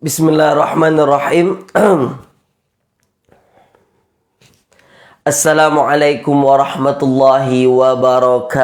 Bismillahirrahmanirrahim. Assalamualaikum warahmatullahi wabarakatuh.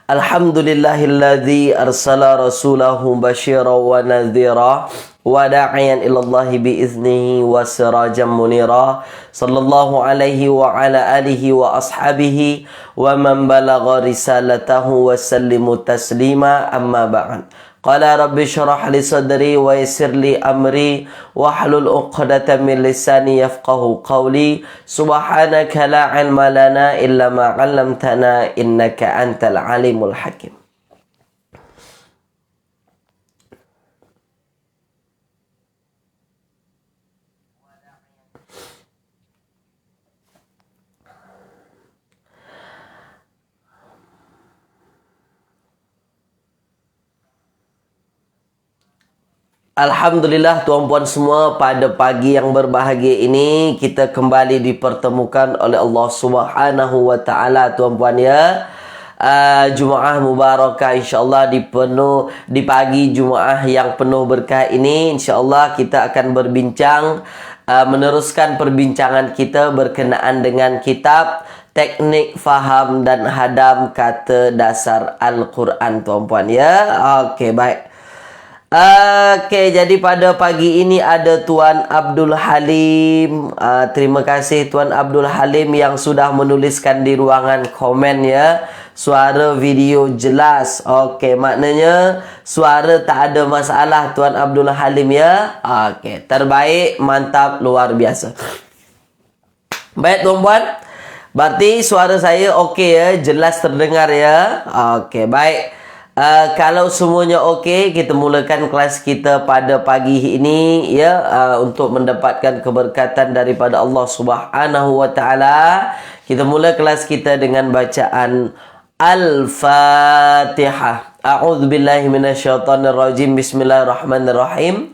Alhamdulillahilladzi arsala rasulahu basyiran wa nadhira wa da'iyan ilallahi biiznihi wa sirajan munira. Sallallahu alaihi wa ala alihi wa ashabihi wa man balagha risalatahu wa sallimu taslima, amma ba'd. Qala rabbi syrah li sadri wa yassir li amri wahlul 'uqdatam min lisani yafqahu qawli. Subhanaka la 'ilma lana illa ma 'allamtana innaka antal alimul hakim. Alhamdulillah tuan-puan semua, pada pagi yang berbahagia ini kita kembali dipertemukan oleh Allah Subhanahu wa taala tuan-puan ya. Jumaah mubarakah insyaallah di pagi Jumaah yang penuh berkah ini insyaallah kita akan berbincang meneruskan perbincangan kita berkenaan dengan kitab Teknik Faham dan Hadam Kata Dasar Al-Quran tuan-puan ya. Okey, baik. Okey, jadi pada pagi ini ada Tuan Abdul Halim. Terima kasih Tuan Abdul Halim yang sudah menuliskan di ruangan komen ya. Suara video jelas. Okey, maknanya suara tak ada masalah Tuan Abdul Halim ya. Okey, terbaik, mantap, luar biasa. Baik tuan-puan, berarti suara saya okey ya, jelas terdengar ya. Okey, baik. Kalau semuanya okey, kita mulakan kelas kita pada pagi ini ya, untuk mendapatkan keberkatan daripada Allah Subhanahu wa taala. Kita mula kelas kita dengan bacaan Al-Fatihah. A'udzubillahi minasyaitonirrajim. Bismillahirrahmanirrahim.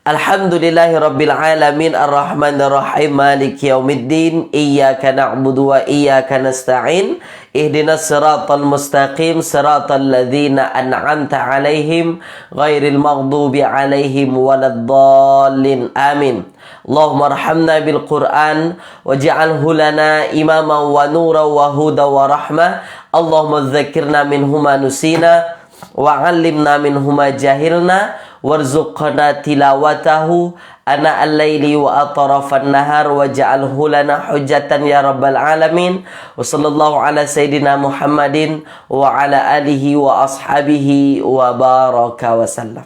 Alhamdulillahi rabbil alamin arrahmanir rahim maliki yaumiddin iyyaka na'budu wa iyyaka nasta'in ihdinas siratal mustaqim siratal ladzina an'amta 'alaihim ghairil maghdubi 'alaihim waladdallin amin. Allahumma arhamna bil Qur'an waj'alhu lana imaman wa nuran wa hudan wa rahmah. Allahumma dzakkirna minhu ma nusina wa 'allimna minhu ma jahilna warzuqna tilawatahu ana al-laili wa atrafan nahar waj'alhu lana hujjatan ya rabbal alamin. Wa sallallahu ala sayidina Muhammadin wa ala alihi wa ashabihi wa baraka wa sallam.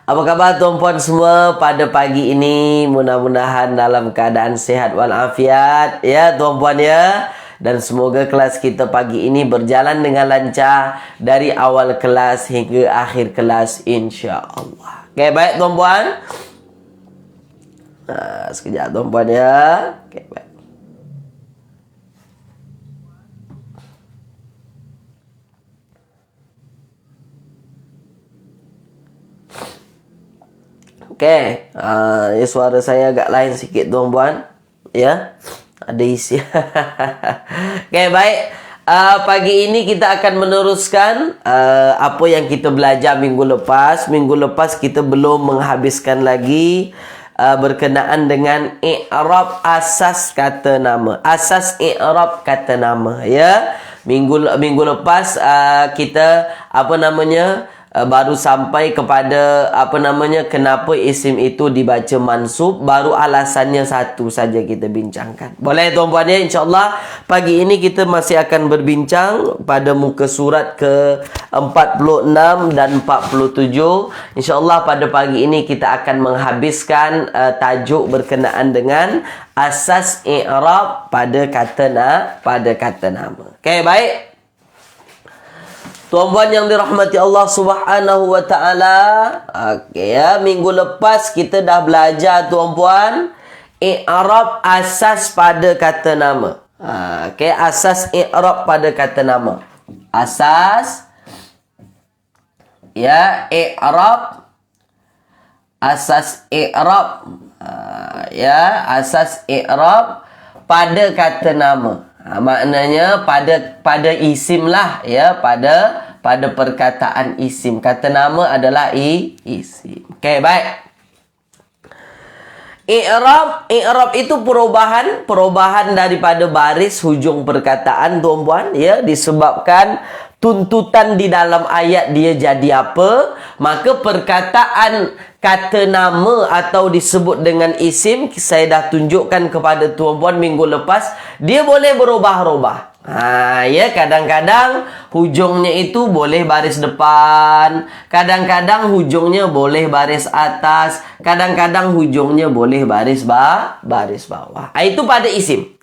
Apa khabar tuan-puan semua pada pagi ini? Mudah-mudahan dalam keadaan sehat walafiat ya tuan-puan ya. Dan semoga kelas kita pagi ini berjalan dengan lancar dari awal kelas hingga akhir kelas insya-Allah. Okey, baik tuan-puan. Sekejap tuan-puan ya. Okey, baik. Okey, ya suara saya agak lain sikit tuan-puan ya. Ada isi. Okey, baik. Pagi ini kita akan meneruskan apa yang kita belajar minggu lepas. Minggu lepas kita belum menghabiskan lagi berkenaan dengan i'rab asas kata nama. Asas i'rab kata nama ya. Minggu lepas kita baru sampai kepada kenapa isim itu dibaca mansub. Baru alasannya satu saja kita bincangkan. Boleh tuan-puan ya, insyaAllah pagi ini kita masih akan berbincang pada muka surat ke 46 dan 47. InsyaAllah pada pagi ini kita akan menghabiskan tajuk berkenaan dengan asas i'rab pada kata nama. Okey, baik. Tuan-puan yang dirahmati Allah Subhanahu wa taala. Okey ya, minggu lepas kita dah belajar tuan-puan i'rab asas pada kata nama. Okey, asas i'rab pada kata nama. Asas ya i'rab. Asas i'rab. Asas i'rab pada kata nama. Maknanya pada isim lah ya, pada pada perkataan isim. Kata nama adalah isim. Okey, baik. I'rab itu perubahan daripada baris hujung perkataan, tuan-puan, ya, disebabkan tuntutan di dalam ayat dia jadi apa, maka perkataan kata nama atau disebut dengan isim, saya dah tunjukkan kepada tuan-puan minggu lepas, dia boleh berubah-ubah. Ya, kadang-kadang hujungnya itu boleh baris depan, kadang-kadang hujungnya boleh baris atas, kadang-kadang hujungnya boleh baris bawah. Itu pada isim.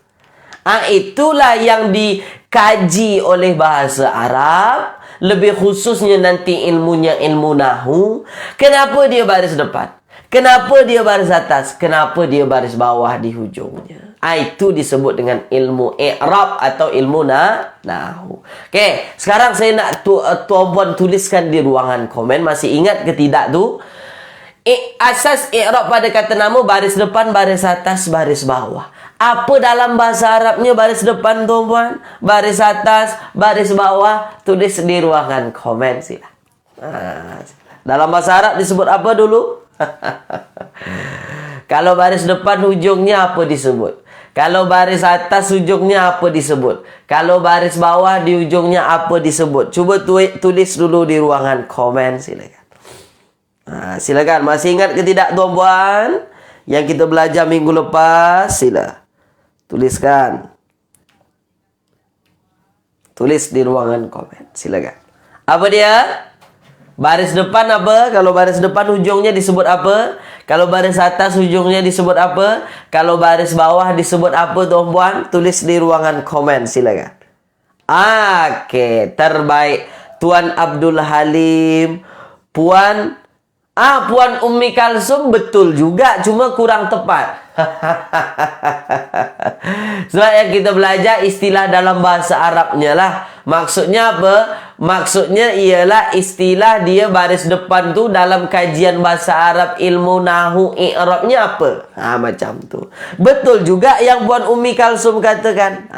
Itulah yang dikaji oleh bahasa Arab, lebih khususnya nanti ilmunya ilmu nahu. Kenapa dia baris depan? Kenapa dia baris atas? Kenapa dia baris bawah di hujungnya? Itu disebut dengan ilmu i'rab atau ilmu nahu. Okey, sekarang saya nak tuan-puan tuliskan di ruangan komen. Masih ingat ke tidak tu? Asas i'rab pada kata nama, baris depan, baris atas, baris bawah. Apa dalam bahasa Arabnya baris depan, tuan-puan? Baris atas, baris bawah? Tulis di ruangan komen sila. Dalam bahasa Arab disebut apa dulu? Kalau baris depan hujungnya apa disebut? Kalau baris atas hujungnya apa disebut? Kalau baris bawah di hujungnya apa disebut? Cuba tulis dulu di ruangan komen, silakan. Silakan. Masih ingat ke tidak, tuan-puan? Yang kita belajar minggu lepas, sila tuliskan. Tulis di ruangan komen, silakan. Apa dia? Baris depan apa? Kalau baris depan hujungnya disebut apa? Kalau baris atas hujungnya disebut apa? Kalau baris bawah disebut apa, tuan-puan? Tulis di ruangan komen, silakan. Okey, terbaik. Tuan Abdul Halim, Puan Ummi Kalsum betul juga, cuma kurang tepat. Sebab yang kita belajar istilah dalam bahasa Arabnya lah. Maksudnya apa? Maksudnya ialah istilah dia baris depan tu dalam kajian bahasa Arab, ilmu nahu, i'rabnya apa? Macam tu. Betul juga yang Puan Ummi Kalsum katakan.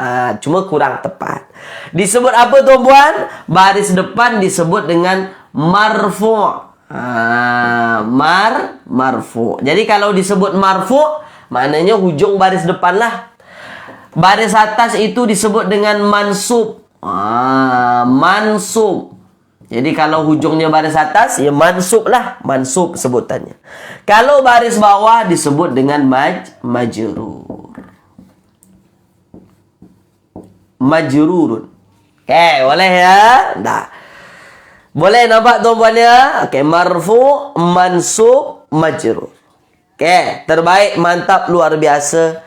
Cuma kurang tepat. Disebut apa, tuan-puan? Baris depan disebut dengan marfu'. Marfu'. Jadi kalau disebut marfu', maknanya hujung baris depan lah. Baris atas itu disebut dengan mansub. Mansub. Jadi kalau hujungnya baris atas, ya mansub lah. Mansub sebutannya. Kalau baris bawah disebut dengan majrur. Majrurun. Okey, boleh ya? Dah. Boleh nampak, tuan-puan ya? Okey, marfu', mansub, majrur. Okey, terbaik, mantap, luar biasa.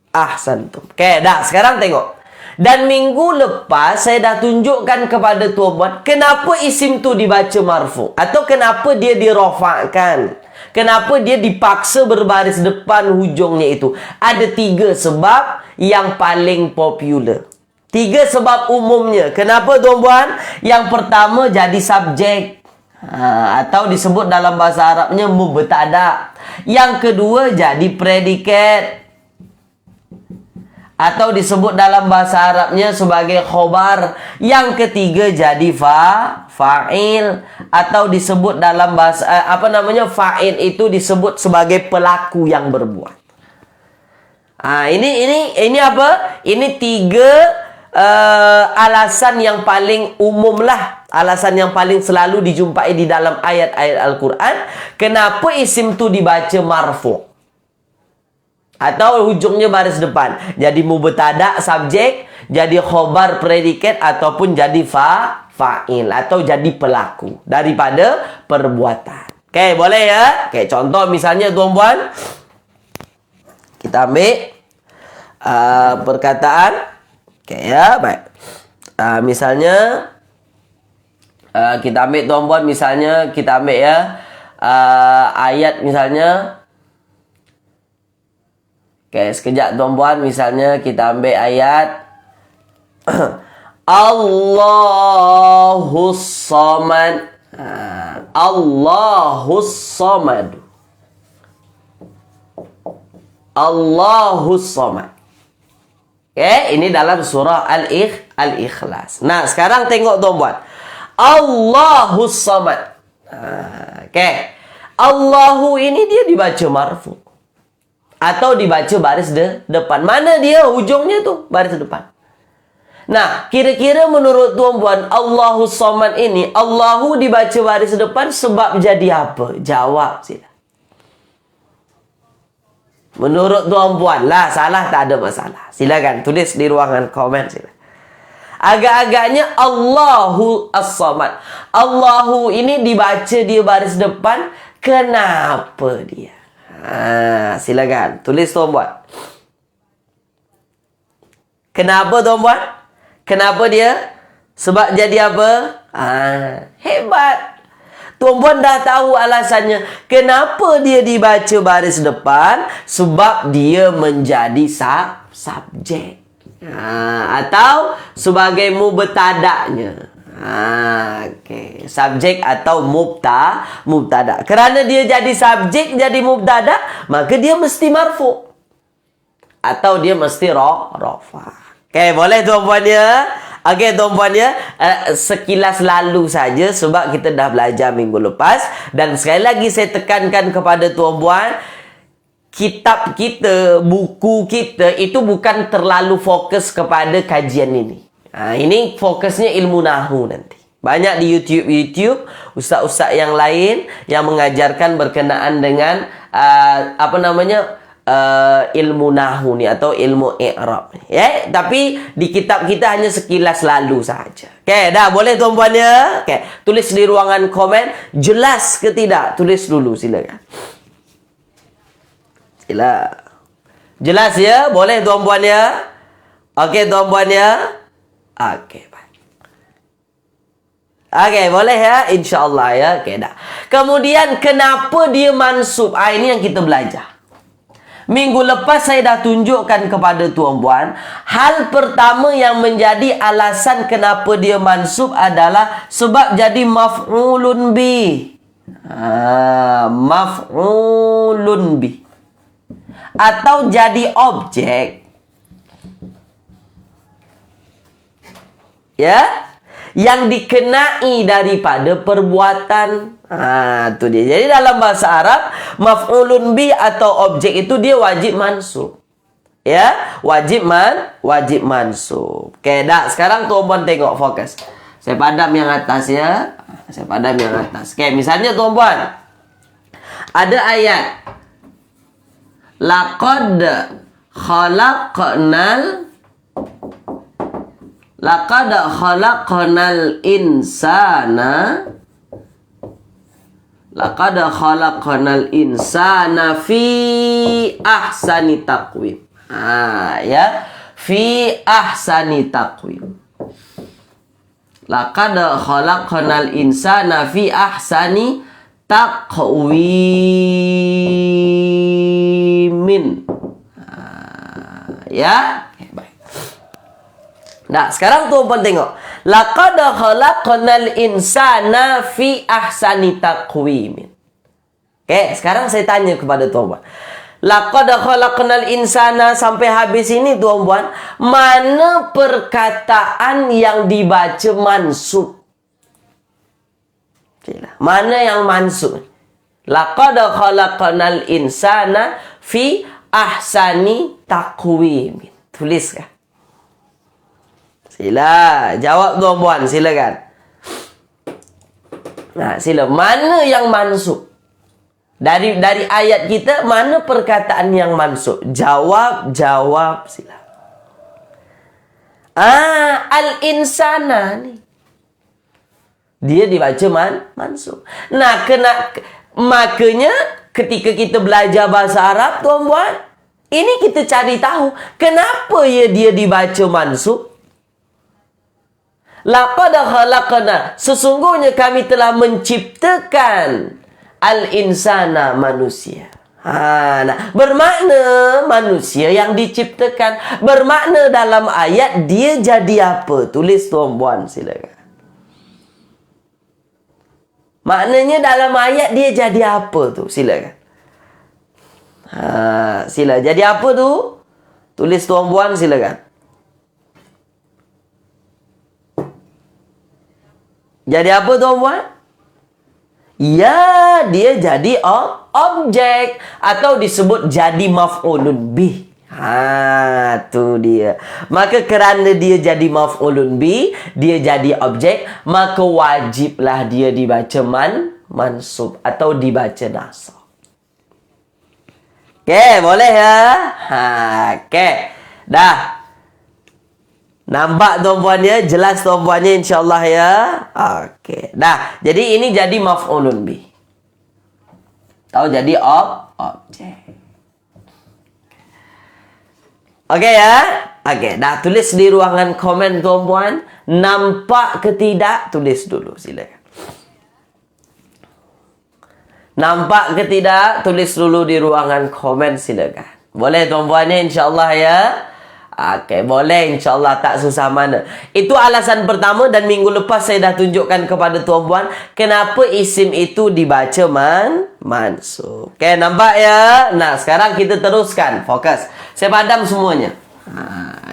Ahsantum. Okey, dah. Sekarang tengok. Dan minggu lepas saya dah tunjukkan kepada tuan-puan kenapa isim tu dibaca marfu', atau kenapa dia dirafa'kan, kenapa dia dipaksa berbaris depan hujungnya itu. Ada 3 sebab yang paling popular. 3 sebab umumnya. Kenapa, tuan-puan? Yang pertama jadi subjek, atau disebut dalam bahasa Arabnya mubtada. Yang kedua jadi predikat, atau disebut dalam bahasa Arabnya sebagai khobar. Yang ketiga jadi fa'il, atau disebut dalam bahasa fa'il itu disebut sebagai pelaku yang berbuat. Ini apa? Ini 3 alasan yang paling umum lah, alasan yang paling selalu dijumpai di dalam ayat-ayat Al-Quran. Kenapa isim tu dibaca marfu', atau hujungnya baris depan? Jadi mubtada subjek, jadi khobar predikat, ataupun jadi fa'il, atau jadi pelaku daripada perbuatan. Okey, boleh ya? Okey, contoh misalnya, tuan-puan, kita ambil perkataan. Okey ya, baik. Misalnya kita ambil, tuan-puan, misalnya kita ambil ya ayat misalnya. Okey, sekejap, tuan-puan, misalnya kita ambil ayat Allahus Samad. Allahus Samad. Allahus Samad. Okey, ini dalam surah Al-Ikhlas. Nah, sekarang tengok, tuan-puan. Allahus Samad. Okey. Allahu ini dia dibaca marfu atau dibaca baris depan. Mana dia ujungnya tu? Baris depan. Nah, kira-kira menurut tuan-puan, Allahus Samad ini, Allahu dibaca baris depan sebab jadi apa? Jawab sila. Menurut tuan-puan lah, salah tak ada masalah. Silakan tulis di ruangan komen sila. Agak-agaknya Allahu As-Samad. Allahu ini dibaca dia baris depan. Kenapa dia? Silakan tulis tuan-puan. Kenapa tuan-puan? Kenapa dia? Sebab jadi apa? Hebat. Tuan-puan dah tahu alasannya. Kenapa dia dibaca baris depan? Sebab dia menjadi subjek. Atau sebagai mubtada'nya. Okay. Subjek atau mubtada. Kerana dia jadi subjek, jadi mubtada, maka dia mesti marfu. Atau dia mesti rafa. Okay, boleh tuan-puan ya? Okey tuan-puan ya, sekilas lalu saja sebab kita dah belajar minggu lepas. Dan sekali lagi saya tekankan kepada tuan-puan, kitab kita, buku kita itu bukan terlalu fokus kepada kajian ini. Ini fokusnya ilmu nahu nanti. Banyak di YouTube ustaz-ustaz yang lain yang mengajarkan berkenaan dengan ilmu nahu ni atau ilmu i'rab ni. Ya, tapi di kitab kita hanya sekilas lalu saja. Okey, dah boleh tuan-puan ya? Okey, tulis di ruangan komen jelas ke tidak? Tulis dulu silakan. Sila. Jelas ya? Boleh tuan-puan ya? Okey tuan-puan ya? Okey, baik. Okey, boleh ya? InsyaAllah ya. Okey, dah. Kemudian kenapa dia mansub? Ini yang kita belajar. Minggu lepas saya dah tunjukkan kepada tuan-puan, hal pertama yang menjadi alasan kenapa dia mansub adalah sebab jadi maf'ulun bi. Maf'ulun bi. Atau jadi objek. Ya? Yang dikenai daripada perbuatan. Tu dia. Jadi dalam bahasa Arab, maf'ulun bi atau objek itu dia wajib mansub. Ya, wajib mansub. Okey, dah. Sekarang tuan-puan tengok fokus. Saya padam yang atas ya. Saya padam yang atas. Okey, misalnya tuan-puan, ada ayat Laqad khalaqnal insana fi ahsani taqwim. Ya, fi ahsani taqwim. Laqad khalaqnal insana fi ahsani taqwimin. Ya. Nah, sekarang tuan-puan tengok. Laqad khalaqnal insana fi ahsani taqwimin. Okey, sekarang saya tanya kepada tuan-puan. Laqad khalaqnal insana sampai habis ini tuan-puan, mana perkataan yang dibaca mansub? Mana yang mansub? Laqad khalaqnal insana fi ahsani taqwimin. Tuliskan. Sila, jawab tuan-puan, silakan. Nah, sila. Mana yang mansub? Dari ayat kita, mana perkataan yang mansub? Jawab sila. Al-insana ni. Dia dibaca mansub. Nah, makanya ketika kita belajar bahasa Arab, tuan-puan, ini kita cari tahu kenapa dia dibaca mansub. Laqad khalaqna, sesungguhnya kami telah menciptakan al-insana, manusia. Nah, bermakna manusia yang diciptakan. Bermakna dalam ayat dia jadi apa? Tulis tuan-puan silakan. Maknanya dalam ayat dia jadi apa tu? Silakan. Sila. Jadi apa tu? Tulis tuan-puan silakan. Jadi apa tuan-puan? Ya, dia jadi objek atau disebut jadi maf'ulun bih. Tu dia. Maka kerana dia jadi maf'ulun bih, dia jadi objek, maka wajiblah dia dibaca mansub atau dibaca nasab. Okey, boleh ya? Okey. Dah. Nampak tuan-puan ya? Jelas tuan-puannya insya-Allah ya? Okey. Dah. Jadi ini jadi maf'ulun bih. Tahu jadi objek. Okey ya? Okey, dah tulis di ruangan komen tuan-puan. Nampak ke tidak? Tulis dulu silakan. Nampak ke tidak? Tulis dulu di ruangan komen silakan. Boleh tuan-puan ya insya-Allah ya? Okey, boleh insya-Allah, tak susah mana. Itu alasan pertama dan minggu lepas saya dah tunjukkan kepada tuan-puan kenapa isim itu dibaca mansub. Okey, nampak ya? Nah, sekarang kita teruskan. Fokus. Saya padam semuanya.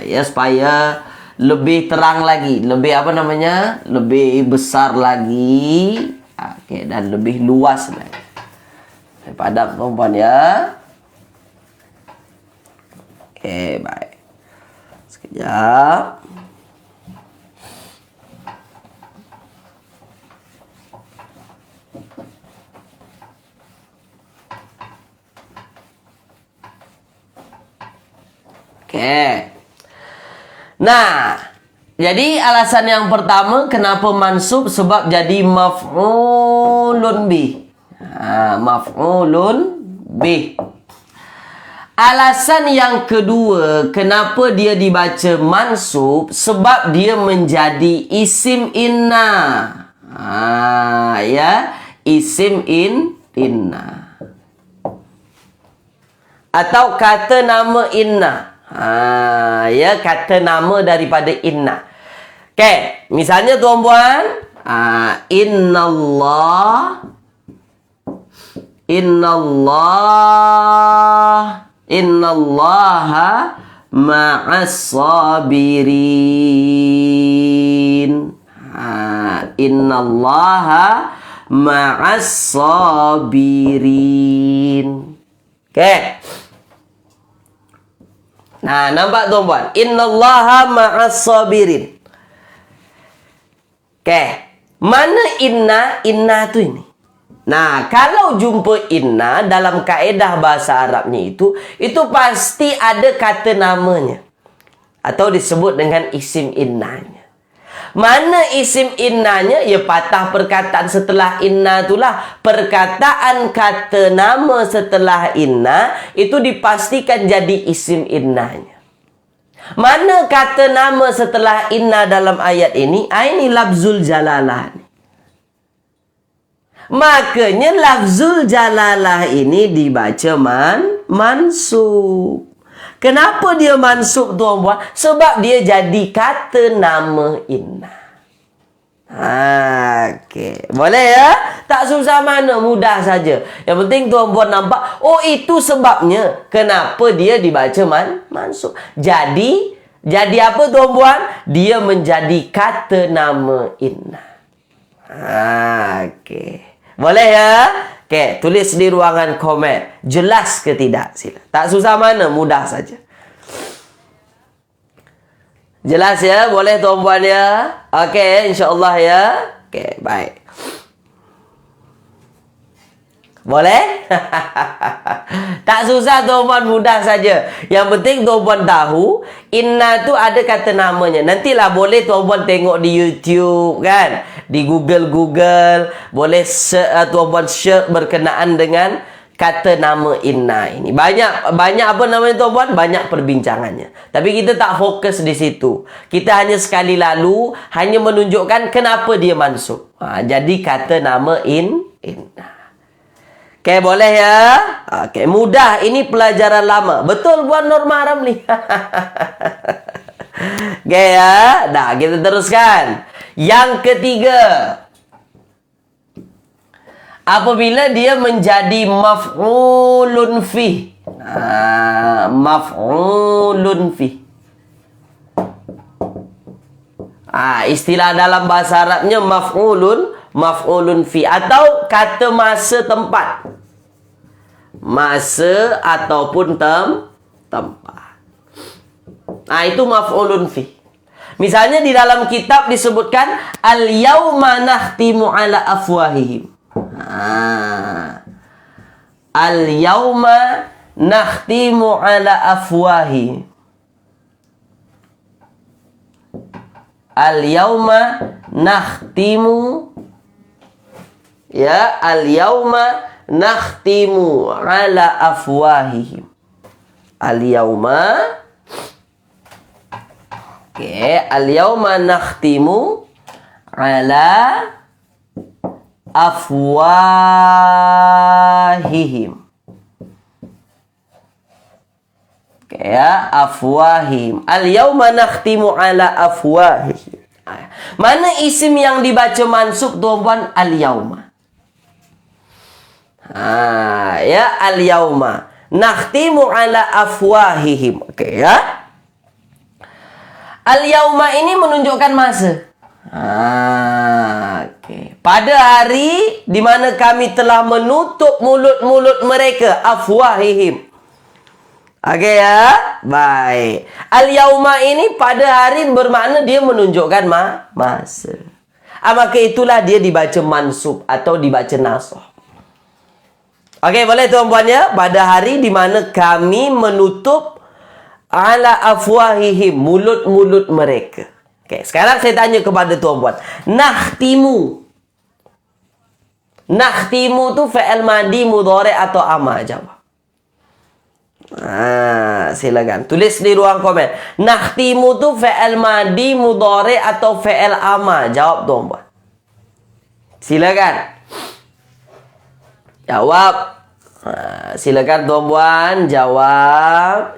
Ya, supaya lebih terang lagi, lebih apa namanya? Lebih besar lagi. Okey, dan lebih luas lagi. Saya padam tuan-puan ya. Okey, baik. Sekejap. Okey. Nah, jadi alasan yang pertama kenapa mansub sebab jadi maf'ulun bih. Maf'ulun bih. Alasan yang kedua kenapa dia dibaca mansub sebab dia menjadi isim inna. Ya, isim inna. Atau kata nama inna. Ya, kata nama daripada inna. Okey, misalnya tuan-puan, Innallaha ma'as sabirin. Innallaha ma'as sabirin. Okey. Nah, nampak tuan-puan? Innallaha ma'as sabirin. Okey. Mana inna? Inna tu ini. Nah, kalau jumpa inna dalam kaedah bahasa Arabnya itu pasti ada kata namanya. Atau disebut dengan isim innanya. Mana isim innanya? Ya, patah perkataan setelah inna itulah. Perkataan kata nama setelah inna itu dipastikan jadi isim innanya. Mana kata nama setelah inna dalam ayat ini? Ini lafzul jalalah. Makanya lafzul jalalah ini dibaca mansub. Kenapa dia mansub tuan-puan? Sebab dia jadi kata nama inna. Okey. Boleh ya? Tak susah mana, mudah saja. Yang penting tuan-puan nampak, oh itu sebabnya kenapa dia dibaca mansub. Jadi apa tuan-puan? Dia menjadi kata nama inna. Okey. Boleh ya? Okey, tulis di ruangan komen. Jelas ke tidak? Sila. Tak susah mana, mudah saja. Jelas ya? Boleh tuan-puan ya? Okey, insya-Allah ya. Okey, baik. Boleh? Tak susah tuan-puan, mudah saja. Yang penting tuan-puan tahu inna tu ada kata namanya. Nantilah boleh tuan-puan tengok di YouTube kan, di Google. Boleh tuan-puan search berkenaan dengan kata nama inna ini. Banyak apa namanya tuan-puan? Banyak perbincangannya. Tapi kita tak fokus di situ. Kita hanya sekali lalu hanya menunjukkan kenapa dia mansub. Jadi kata nama inna. Okey, boleh ya? Okey, mudah. Ini pelajaran lama. Betul buat Norma Ramli. Okey ya. Dah, kita teruskan. Yang ketiga. Apabila dia menjadi maf'ulun fih. Maf'ulun fih. Istilah dalam bahasa Arabnya maf'ulun fi, atau kata masa tempat. Masa ataupun tempat. Itu maf'ulun fi. Misalnya di dalam kitab disebutkan al-yauma nakhtimu ala afwahihim. Al-yauma nakhtimu ala afwahihim. Al-yauma nakhtimu, ya, al-yauma nakhtimu ala afwahihim. Al-yauma, al-yauma nakhtimu ala afwahihim. Afwahihim. Al-yauma nakhtimu ala afwahihim. Mana isim yang dibaca mansub, tuan-puan? Al-yauma. Al-yauma nakhtimu ala afwahihim. Al-yauma ini menunjukkan masa. Pada hari di mana kami telah menutup mulut-mulut mereka, afwahihim. Baik. Al-yauma ini pada hari bermakna dia menunjukkan masa. Maka itulah dia dibaca mansub atau dibaca nasab. Boleh tuan-puan ya? Pada hari di mana kami menutup ala afwahihim, mulut-mulut mereka. Sekarang saya tanya kepada tuan-puan. Nakhtimu. Nakhtimu tu fi'il madi mudhari' atau amar? Jawab. Silakan tulis di ruang komen. Nakhtimu tu fi'il madi mudhari' atau fi'il amar? Jawab tuan-puan. Silakan. Jawab. Silakan tuan-puan jawab.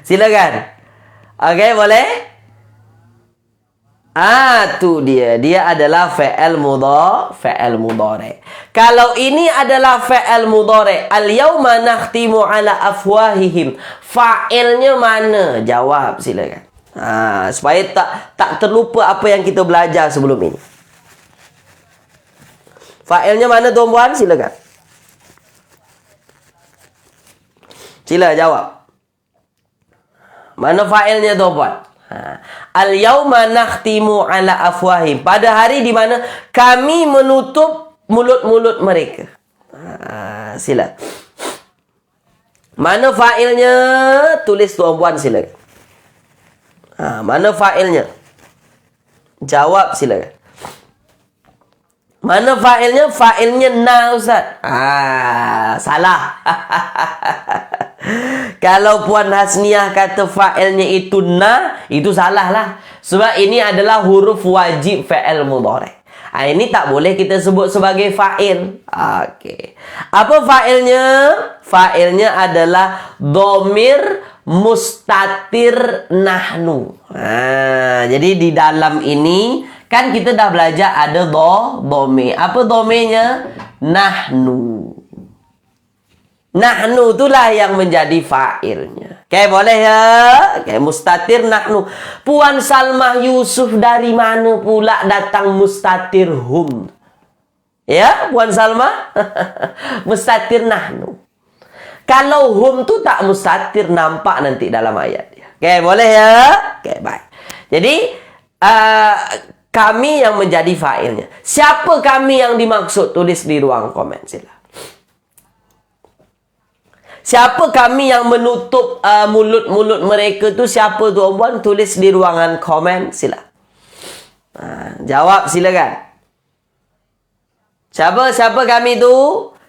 Silakan. Boleh? Tu dia. Dia adalah fi'il mudhari'. Kalau ini adalah fi'il mudhari', al-yauma nakhtimu ala afwahihim, fa'ilnya mana? Jawab silakan. Supaya tak terlupa apa yang kita belajar sebelum ini. Fa'ilnya mana tuan-puan? Silakan. Sila jawab. Mana fa'ilnya tuan-puan? Al-yauma nakhtimu ala afwahim. Pada hari di mana kami menutup mulut-mulut mereka. Sila. Mana fa'ilnya? Tulis tuan-puan silakan. Mana fa'ilnya? Jawab silakan. Mana fa'ilnya? Fa'ilnya na, Ustaz. Salah. Kalau Puan Hasniah kata fa'ilnya itu na, itu salah lah. Sebab ini adalah huruf wajib fa'il mudhari'. Ini tak boleh kita sebut sebagai fa'il. Apa fa'ilnya? Fa'ilnya adalah dhamir mustatir nahnu. Jadi di dalam ini kan kita dah belajar ada dhamir. Apa dhamirnya? Nahnu. Nahnu itulah yang menjadi fa'ilnya. Boleh ya? Mustatir nahnu. Puan Salmah Yusuf dari mana pula datang mustatir hum? Ya, Puan Salmah? Mustatir nahnu. Kalau hum tu tak mustatir, nampak nanti dalam ayat dia. Boleh ya? Baik. Jadi, kami yang menjadi fa'ilnya. Siapa kami yang dimaksud? Tulis di ruang komen sila. Siapa kami yang menutup mulut-mulut mereka tu? Siapa tuan-puan? Tulis di ruangan komen sila. Jawab silakan. Siapa kami tu?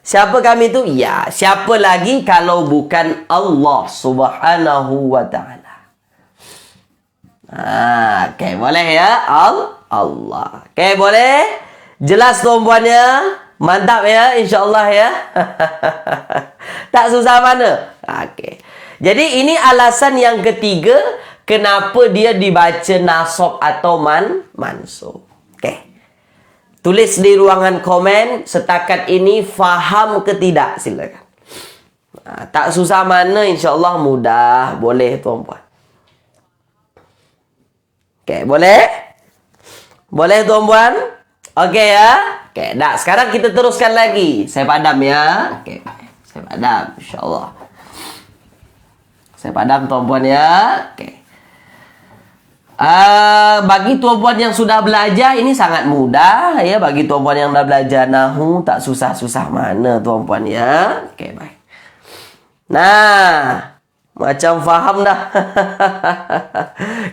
Siapa kami tu? Ya, siapa lagi kalau bukan Allah Subhanahu wa ta'ala. Boleh ya? Allah. Boleh? Jelas tuan-puannya? Mantap ya, insyaAllah ya. Tak susah mana? Jadi ini alasan yang ketiga kenapa dia dibaca nasab atau mansub. Tulis di ruangan komen setakat ini faham ke tidak, silakan. Tak susah mana, insyaAllah mudah. Boleh tuan-puan. Okey, boleh? Boleh tuan-puan? Okey ya. Okey, dah sekarang kita teruskan lagi. Saya padam ya. Okey, saya padam insya-Allah. Saya padam tuan-puan ya. Okey. Bagi tuan-puan yang sudah belajar ini sangat mudah ya. Bagi tuan-puan yang dah belajar nahu tak susah-susah mana tuan-puan ya. Okey, baik. Nah, macam faham dah.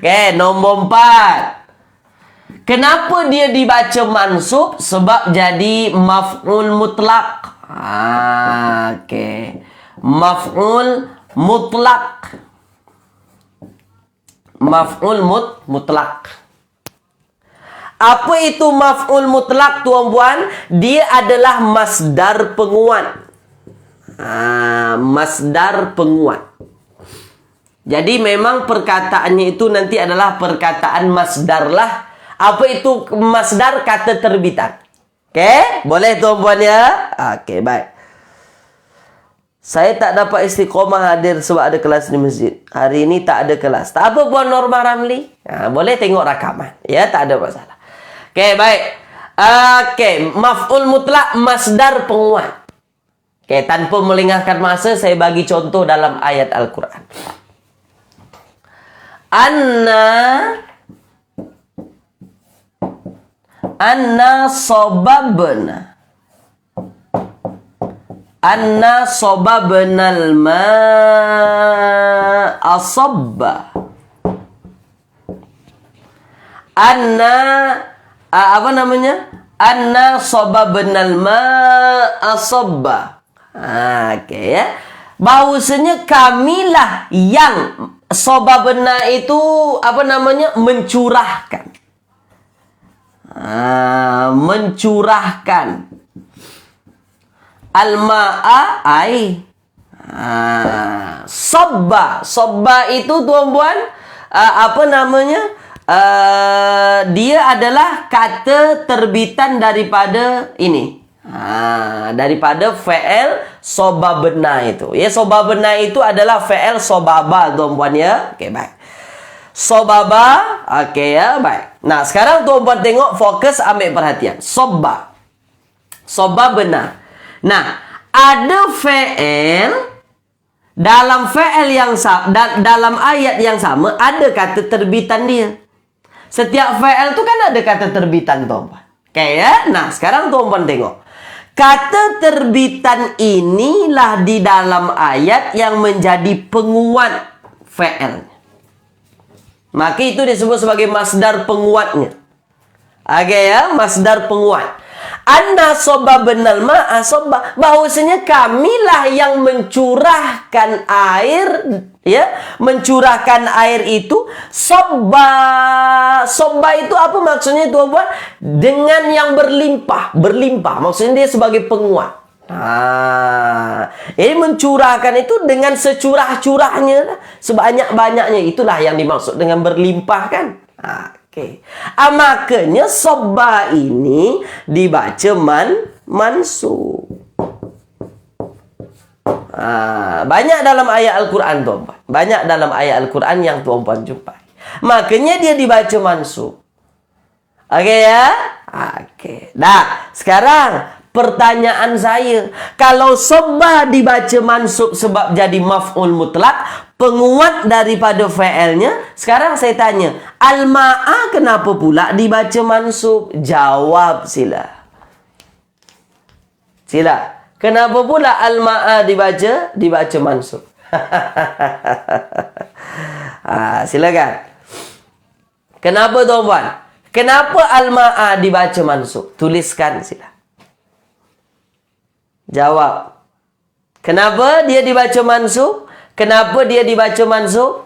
Okey, nombor 4. Kenapa dia dibaca mansub? Sebab jadi maf'ul mutlaq. Okey. Maf'ul mutlaq. Maf'ul mutlaq. Apa itu maf'ul mutlaq tuan-puan? Dia adalah masdar penguat. Masdar penguat. Jadi memang perkataannya itu nanti adalah perkataan masdar lah. Apa itu masdar? Kata terbitan. Okey? Boleh tuan-puan ya? Okey, baik. Saya tak dapat istiqomah hadir sebab ada kelas di masjid. Hari ini tak ada kelas. Tak apa Puan Norma Ramli. Boleh tengok rakaman. Ya, tak ada masalah. Okey, baik. Okey, maf'ul mutlak masdar penguat. Okey, tanpa melengahkan masa saya bagi contoh dalam ayat Al-Quran. Anna sobabnal ma'a sabba. Anna sobabnal ma'a sabba. Okey ya. Bahawasanya kamilah yang sobabna itu mencurahkan. Mencurahkan al-ma'a air. Sabba itu tuan-puan dia adalah kata terbitan daripada ini. Daripada fi'il sobabna itu. Ya, sobabna itu adalah fi'il sobaba tuan-puan ya. Okey, baik. Sobaba, okey ya, baik. Nah, sekarang tuan-puan tengok, fokus, ambil perhatian. Sobabna. Nah, ada fi'il dalam fi'il yang dalam ayat yang sama ada kata terbitan dia. Setiap fi'il tu kan ada kata terbitan tuan-puan. Okey ya. Nah, sekarang tuan-puan tengok. Kata terbitan inilah di dalam ayat yang menjadi penguat fi'il. Maka itu disebut sebagai masdar penguatnya. Okey ya, masdar penguat. Anna sobabnal ma'a sabba, bahwasanya kamilah yang mencurahkan air, ya, mencurahkan air itu sabba. Sabba itu apa maksudnya tuan-puan? Dengan yang berlimpah, maksudnya dia sebagai penguat. Ini mencurahkan itu dengan securah-curahnya, sebanyak-banyaknya, itulah yang dimaksud dengan berlimpah kan. Okey. Makanya sabba ini dibaca mansub. Banyak dalam ayat Al-Quran tuan-puan. Banyak dalam ayat Al-Quran yang tuan-puan jumpai. Makanya dia dibaca mansub. Okey ya? Okey. Dah, sekarang pertanyaan saya, kalau sabba dibaca mansub sebab jadi maf'ul mutlak, penguat daripada fi'ilnya, sekarang saya tanya, al-ma'a kenapa pula dibaca mansub? Jawab sila. Sila. Kenapa pula al-ma'a dibaca mansub? Silakan. Kenapa tuan-puan? Kenapa al-ma'a dibaca mansub? Tuliskan sila. Jawab. Kenapa dia dibaca mansub? Kenapa dia dibaca mansub?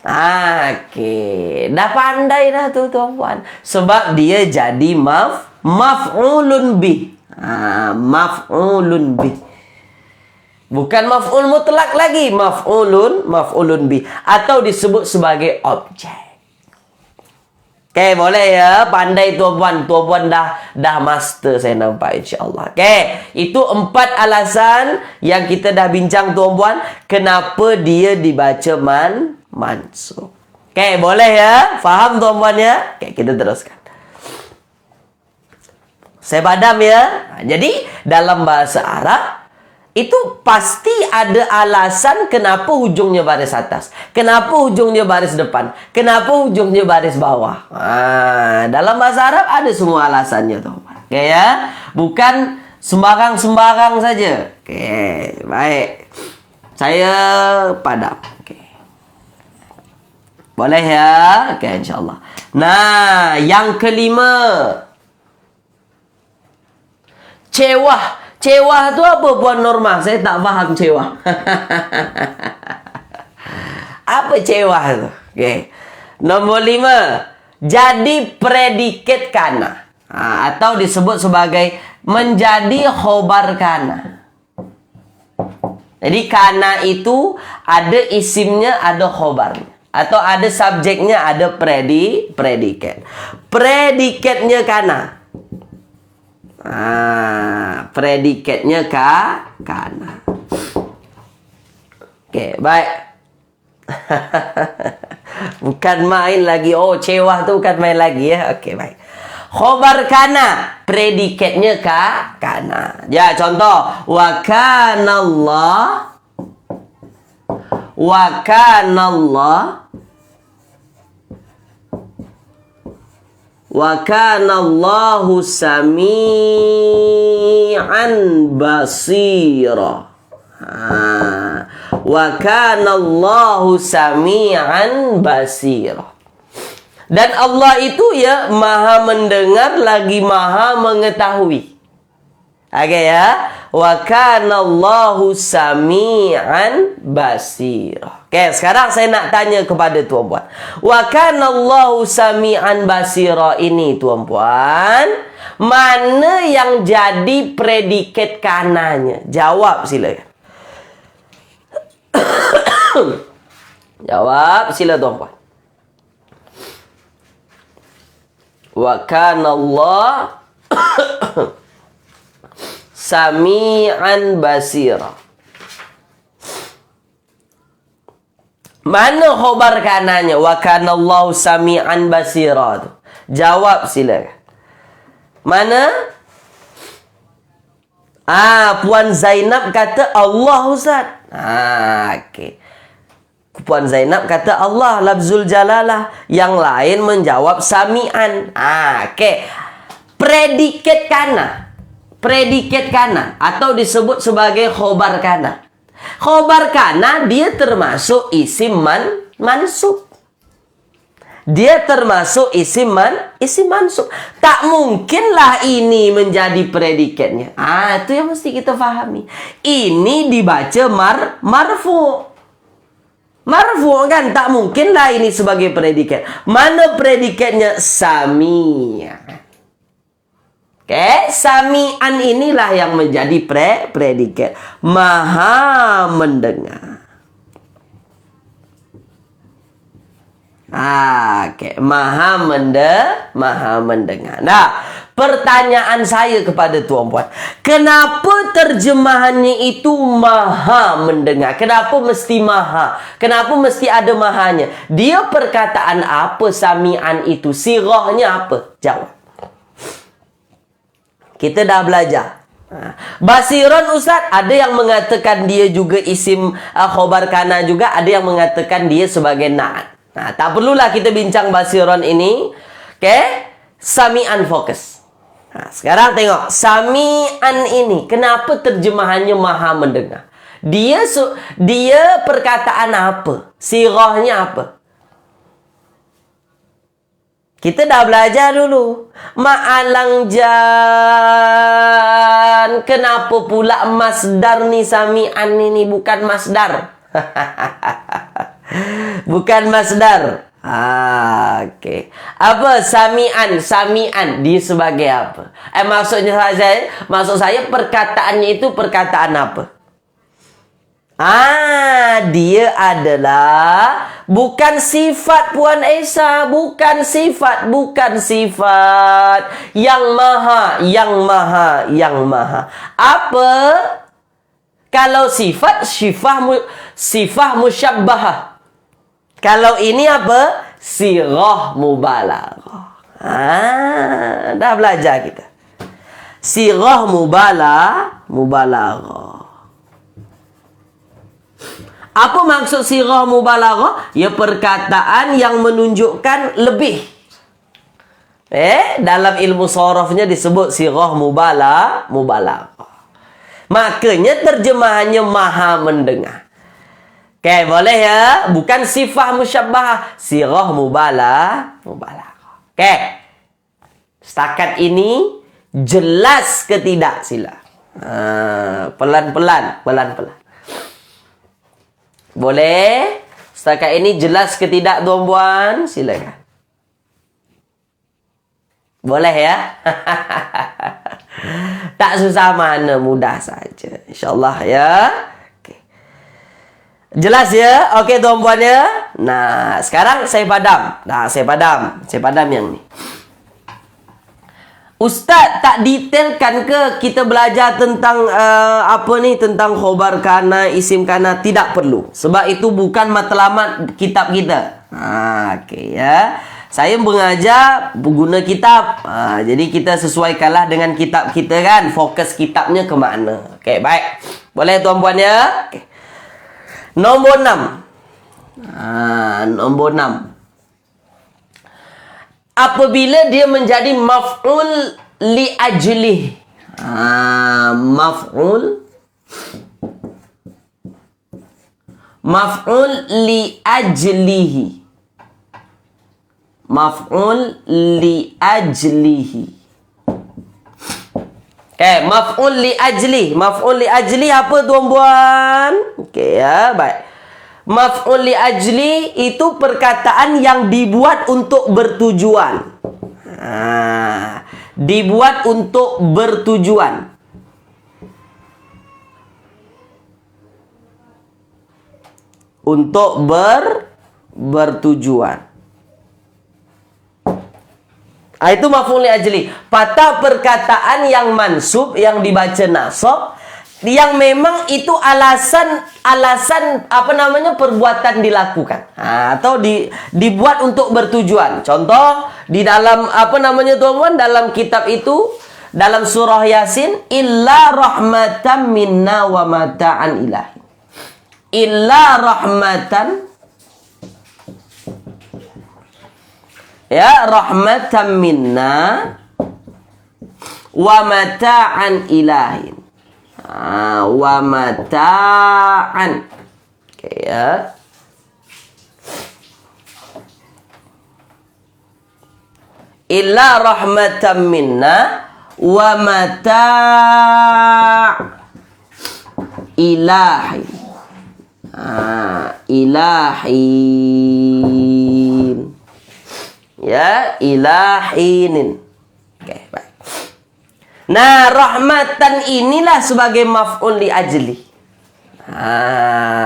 Okey. Dah pandai dah tu tuan-puan. Sebab dia jadi maf'ulun bih. Maf'ulun bih. Bukan maf'ul mutlak lagi. Maf'ulun bih. Atau disebut sebagai objek. Okey, boleh ya. Pandai tuan-puan. Tuan-puan dah master, saya nampak, insya-Allah. Okey, itu 4 alasan yang kita dah bincang tuan-puan. Kenapa dia dibaca mansub. Oke, boleh ya? Faham tuan-puan ya? Oke, kita teruskan. Saya padam ya. Nah, jadi dalam bahasa Arab itu pasti ada alasan kenapa ujungnya baris atas, kenapa ujungnya baris depan, kenapa ujungnya baris bawah. Nah, dalam bahasa Arab ada semua alasannya tuan-puan. Oke ya, bukan sembarang-sembarang saja. Oke, baik. Saya padam. Oke. Boleh ya? Oke, insyaAllah. Nah, yang kelima. Cewah. Cewah itu apa Puan Norma? Saya tak paham cewah. Apa cewah itu? Oke. Nomor 5. Jadi predikat kana. Atau disebut sebagai menjadi khobar kana. Jadi kana itu ada isimnya, ada khobarnya. Atau ada subjeknya, ada predikat. Predikatnya kana. Predikatnya kana. Oke, baik. Bukan main lagi. Oh, cewah tu bukan main lagi ya. Oke, baik. Khobar kana, predikatnya kana. Ya, contoh. Wa kanallah. Wa kanallah. Wa kanallahu sami'an basira. Wa kanallahu sami'an basira. Dan Allah itu ya maha mendengar lagi maha mengetahui. Oke ya. Wa kanallahu sami'an basira. Oke, sekarang saya nak tanya kepada tuan-puan. Wa kanallahu sami'an basira ini tuan-puan, mana yang jadi predikat kananya? Jawab silakan. Jawab sila tuan-puan. Wa kanallahu sami'an basira. Mana khobar kananya? Wa kanallahu sami'an basira tu. Jawab silakan. Mana? Puan Zainab kata Allah, Ustaz. Okey. Puan Zainab kata Allah, lafzul jalalah. Yang lain menjawab sami'an. Okey. Predikat kana. Predikat kana atau disebut sebagai khobar kana. Khobar kana dia termasuk isim mansub. Dia termasuk isim mansub. Tak mungkinlah ini menjadi predikatnya. Itu yang mesti kita fahami. Ini dibaca marfu. Marfu kan, tak mungkinlah ini sebagai predikat. Mana predikatnya? Sami'an. Oke, sami'an inilah yang menjadi predikat. Maha mendengar. Oke, maha mendengar. Nah, pertanyaan saya kepada tuan-puan, kenapa terjemahannya itu maha mendengar? Kenapa mesti maha? Kenapa mesti ada mahanya? Dia perkataan apa sami'an itu? Sirahnya apa? Jawab. Kita dah belajar. Basiran Ustaz, ada yang mengatakan dia juga isim khobar kana juga, ada yang mengatakan dia sebagai na'at. Tak perlulah kita bincang basiran ini. Okey? Sami'an fokus. Sekarang tengok sami'an ini, kenapa terjemahannya maha mendengar? Dia perkataan apa? Sirahnya apa? Kita dah belajar dulu. Ma'alang jan. Kenapa pula masdar ni sami'an ini bukan masdar? Bukan masdar. Okey. Apa sami'an? Sami'an dia sebagai apa? Maksud saya perkataannya itu perkataan apa? Dia adalah bukan sifat Puan Esa, bukan sifat. Yang maha. Apa? Kalau sifat musyabbahah. Kalau ini apa? Sirah mubalaghah. Dah belajar kita. Sirah mubalaghah. Apa maksud sirah mubalaghah? Ya, perkataan yang menunjukkan lebih. Dalam ilmu sorofnya disebut sirah mubalaghah. Makanya terjemahannya maha mendengar. Okey, boleh ya? Bukan sifah musyabbahah, sirah mubalaghah. Okey. Setakat ini jelas ke tidak sila? Pelan-pelan. Boleh? Setakat ini jelas ke tidak tuan-puan? Silakan. Boleh ya? Tak susah mana, mudah saja. InsyaAllah ya. Okay. Jelas ya? Okey tuan-puan ya. Nah, sekarang saya padam. Saya padam yang ni. Ustaz tak detailkan ke kita belajar tentang tentang khobar kana, isim kana? Tidak perlu. Sebab itu bukan matlamat kitab kita. Okey ya. Saya mengajar guna kitab. Jadi kita sesuaikanlah dengan kitab kita kan. Fokus kitabnya ke mana. Okey, baik. Boleh tuan-puan ya? Okay. Nombor 6. Nombor 6. Apabila dia menjadi maf'ul li ajlih. Maf'ul li ajlihi. Maf'ul li ajlihi. Okay, maf'ul li ajli. Maf'ul li ajli apa tuan-puan? Okay ya, baik. Maf'ul li ajli itu perkataan yang dibuat untuk bertujuan. Dibuat untuk bertujuan. Untuk bertujuan. Itu maf'ul li ajli. Patah perkataan yang mansub, yang dibaca nasab, yang memang itu alasan perbuatan dilakukan. Atau dibuat untuk bertujuan. Contoh di dalam tuan-tuan, dalam kitab itu, dalam surah Yasin, illa rahmatan minna wa mata'an ilahi. Illa rahmatan, ya, rahmatan minna wa mata'an ilahin. Wa mata'an. Oke ya. Illa rahmatan minna wa mata' ilahin. Ilahin. Ya, ilahinin. Oke, baik. Nah, rahmatan inilah sebagai maf'ul li ajli.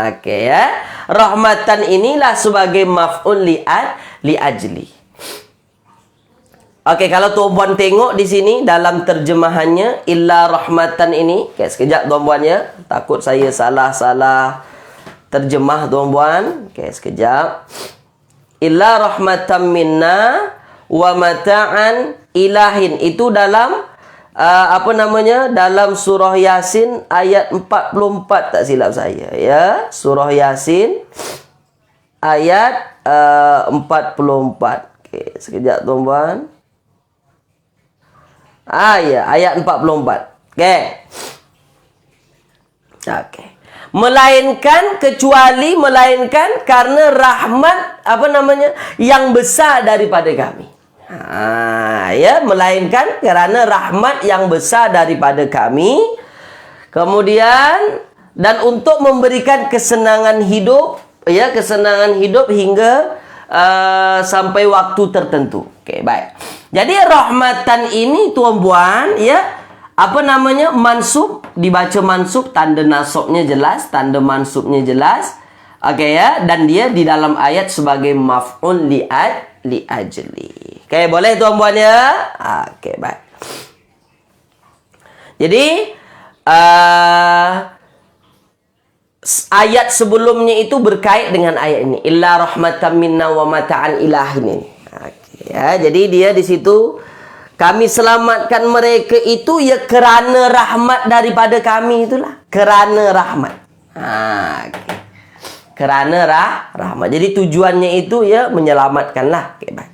Oke ya. Rahmatan inilah sebagai maf'ul li ajli. Oke, kalau tuan-puan tengok di sini dalam terjemahannya illa rahmatan ini, sekejap tuan-puan ya. Takut saya salah terjemah tuan-puan. Sekejap. Illa rahmatan minna wa mata'an ilahin. Itu dalam dalam surah Yasin ayat 44 tak silap saya ya. Surah Yasin ayat 44. Okey, sekejap tuan-puan. Ya, ayat 44. Okey. Okey. Melainkan karena rahmat yang besar daripada kami. Ya, melainkan kerana rahmat yang besar daripada kami. Kemudian dan untuk memberikan kesenangan hidup, ya, kesenangan hidup hingga sampai waktu tertentu. Okey, baik. Jadi rahmatan ini tuan-puan ya, mansub, dibaca mansub, tanda nasabnya jelas, tanda mansubnya jelas. Okey ya, dan dia di dalam ayat sebagai maf'ul li ajli. Okey, boleh tuan-puan ya? Okey, baik. Jadi ayat sebelumnya itu berkait dengan ayat ini. Illa rahmatan minna wa mata'an ilahin ini. Okay, ya, jadi dia di situ kami selamatkan mereka itu ya kerana rahmat daripada kami itulah. Kerana rahmat. Okay. Kerana rahmat. Jadi tujuannya itu ya menyelamatkanlah. Okay, baik.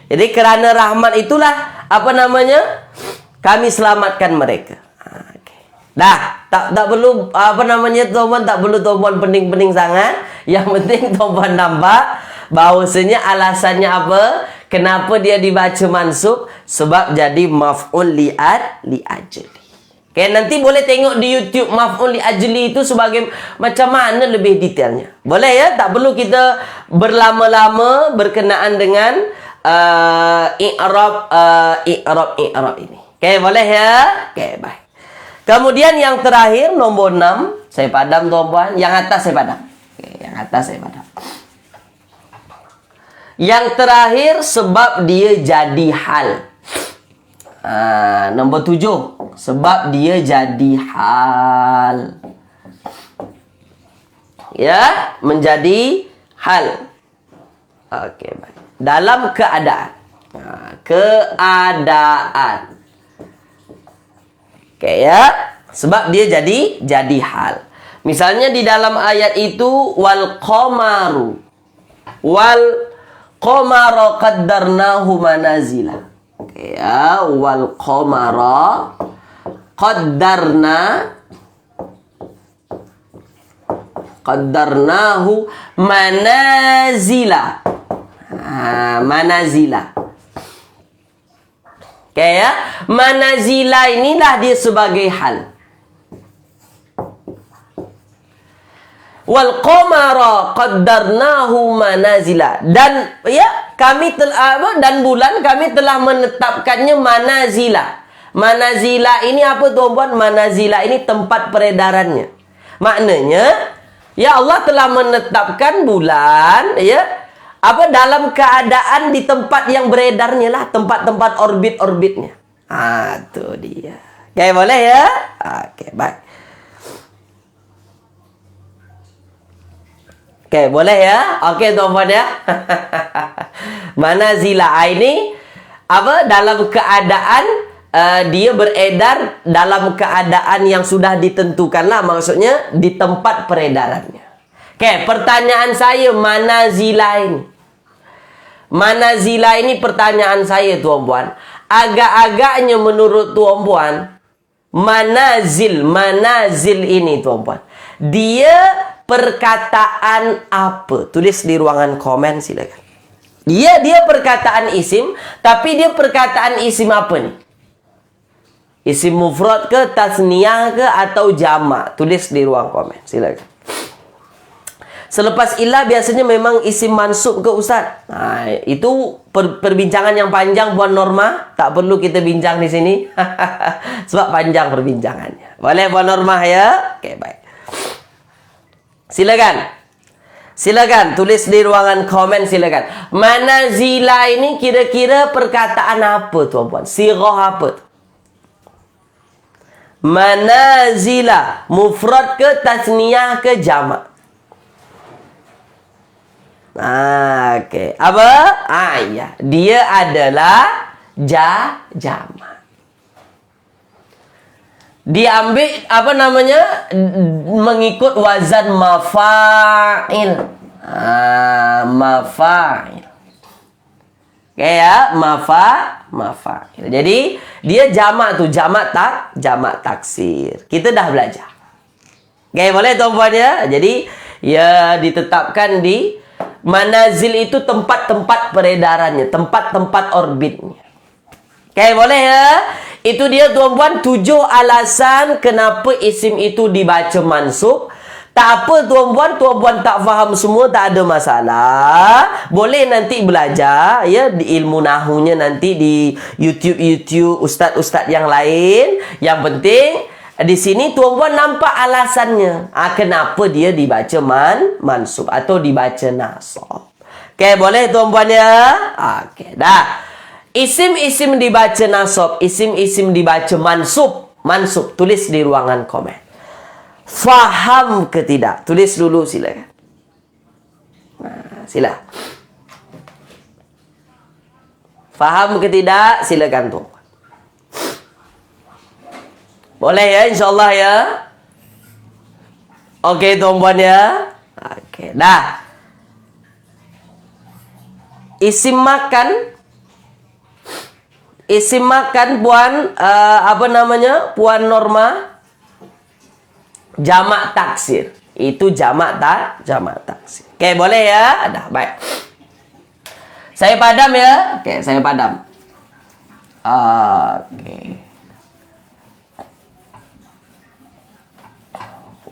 Jadi kerana rahmat itulah apa namanya? Kami selamatkan mereka. Dah, tak perlu apa namanya tuan-tuan, tak perlu tuan-tuan pening-pening sangat. Yang penting tuan-tuan nampak bahawasanya alasannya apa? Kenapa dia dibaca mansub? Sebab jadi maf'ul li ajli. Okay, nanti boleh tengok di YouTube maf'ul li ajli itu sebagai macam mana lebih detailnya. Boleh ya? Tak perlu kita berlama-lama berkenaan dengan i'rab ini. Okay, boleh ya? Okay, baik. Kemudian yang terakhir nombor 6, saya padam tuan-tuan. Yang atas saya padam. Oke, yang atas saya padam. Yang terakhir sebab dia jadi hal. Nombor 7, sebab dia jadi hal. Ya, menjadi hal. Oke, baik. Dalam keadaan. Keadaan. Oke ya, sebab dia jadi hal. Misalnya di dalam ayat itu wal qamaru qaddarnahu manazila. Oke ya, wal qamara qaddarnahu manazila. Manazila. Okay, ya. Manazila inilah dia sebagai hal. Wal qamara qaddarnahu manazila. Dan ya, kami dan bulan kami telah menetapkannya manazila. Manazila ini apa tuan-tuan? Manazila ini tempat peredarannya. Maknanya, ya Allah telah menetapkan bulan, ya, apa dalam keadaan di tempat yang beredarnya lah, tempat-tempat orbit-orbitnya. Itu dia. Oke, boleh ya? Oke, baik. Oke, boleh ya? Oke, tuan-tuan ya. Manazila ini apa dalam keadaan dia beredar dalam keadaan yang sudah ditentukan lah, maksudnya di tempat peredarannya. Oke, pertanyaan saya, manazila ini. Manazila ini pertanyaan saya tuan-puan. Agak-agaknya menurut tuan-puan, manazil ini tuan-puan, dia perkataan apa? Tulis di ruangan komen silakan. Dia perkataan isim, tapi dia perkataan isim apa nih? Isim mufrad ke, tasniyah ke, atau jamak? Tulis di ruang komen silakan. Selepas ilah biasanya memang isim mansub ke Ustaz. Itu perbincangan yang panjang Puan Norma. Tak perlu kita bincang di sini. Sebab panjang perbincangannya. Boleh Puan Norma ya? Oke, baik. Silakan. Silakan tulis di ruangan komen silakan. Manazila ini kira-kira perkataan apa tuan-puan? Sirah apa? Manazila. Mufrad ke, tasniyah ke, jamak? Oke. Apa? Ya. Dia adalah jamak. Diambil apa namanya? Mengikut wazan mafa'il. Mafa'il. Oke ya, mafa'il. Jadi dia jamak tuh, jamak taksir. Kita dah belajar. Oke, boleh tuan-puan ya? Jadi ya ditetapkan di manazil itu tempat-tempat peredarannya, tempat-tempat orbitnya. Oke, boleh ya? Itu dia tuan-puan 7 alasan kenapa isim itu dibaca mansub. Tak apa tuan-puan tak faham semua, tak ada masalah. Boleh nanti belajar ya di ilmu nahunya nanti di YouTube ustaz-ustaz yang lain. Yang penting di sini tuan-puan nampak alasannya. Kenapa dia dibaca mansub atau dibaca nasab. Oke, boleh tuan-puan ya? Oke, dah. Isim-isim dibaca nasab, isim-isim dibaca mansub. Mansub, tulis di ruangan komen. Faham ke tidak? Tulis dulu silakan. Nah, sila. Faham ke tidak? Silakan tuan. Boleh ya, insyaAllah ya. Oke, tuan-puan ya. Oke, dah. Isim makan. Isim makan, puan, apa namanya? Puan Norma. Jamak taksir. Itu jamak taksir. Oke, boleh ya? Dah, baik. Saya padam ya. Oke, saya padam. Oke.